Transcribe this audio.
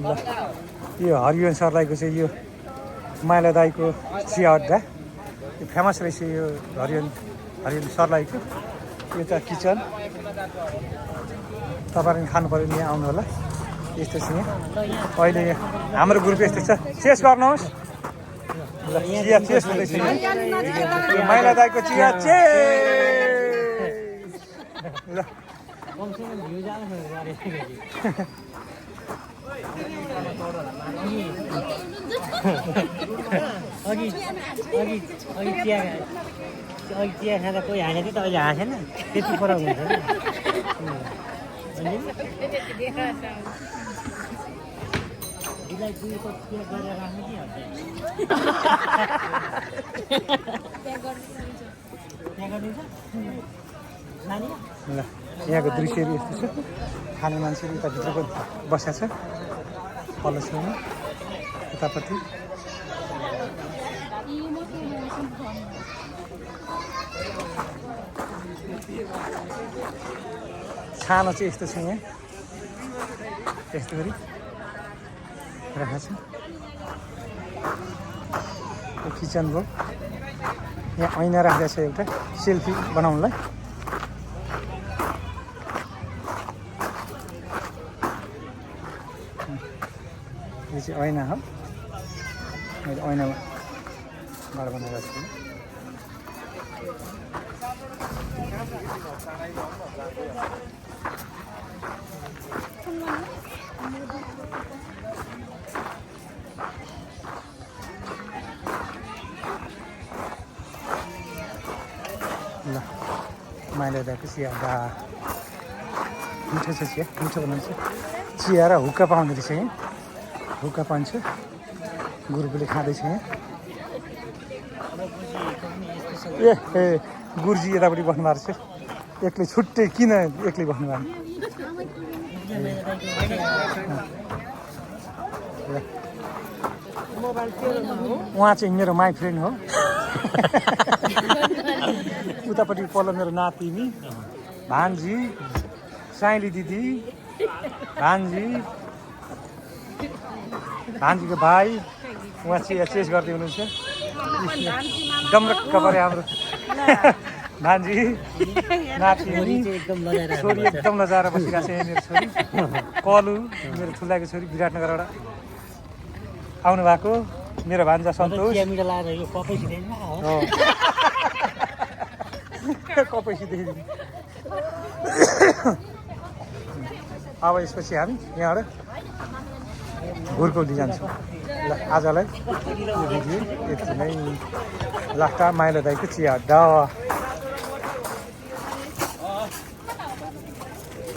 ल यो हरिवन सरलाईको चाहिँ यो माइला दाईको चिया अड्डा यो फेमस रहेछ यो हरिवन सरलाईको यो त किचन तपाईँहरू खानु पऱ्यो नि आउनु होला यस्तो छ यहाँ अहिले हाम्रो ग्रुप यस्तो छ चेस गर्नुहोस् ल चिया चेस हुँदैछ यो माइला दाईको चिया चेस ल अघि चिया खाँदा कोही हाँसेको थियो त अहिले हाँसेन त्यति फरक हुन्छ ल यहाँको दृश्यहरू यस्तो छ खाने मान्छेहरू यताभित्रको बसेको छ पल्लो छेउमा यतापट्टि छानो चाहिँ यस्तो छ यहाँ यस्तो गरी राखेको छ यो किचन भयो यहाँ ऐना राखेको छ एउटा सेल्फी बनाउनलाई यो चाहिँ ऐना हो मैले ऐनामा घर बनाएको छु ल माइला दाईको चिया मिठो छ चिया मिठो बनाउँछ चिया र हुक्का पाउँदो रहेछ यहाँ हुक्का पाउँछ गुरुले खाँदैछ यहाँ ए गुरुजी यतापट्टि बस्नु भएको छ एक्लै छुट्टै किन एक्लै बस्नु भएको उहाँ चाहिँ मेरो माई फ्रेन्ड हो उतापट्टि पल्लो मेरो नातिनी भान्जी साइली दिदी भान्जीको भाइ उहाँ चाहिँ चेस गर्दै हुनुहुन्छ डम्रक्क पऱ्यो हाम्रो भान्जी नातिनी छोरी एकदम नजाएर बसिरहेको छ मेरो छोरी कलु मेरो ठुलाको छोरी विराटनगरबाट आउनु भएको मेरो भान्जा सन्तोष कपैसीदेखि अब यसपछि हामी यहाँबाट घुर्कौली जान्छौँ ल आजलाई यो भिडियो यति नै लास्टा माइला दाईको चिया अड्डा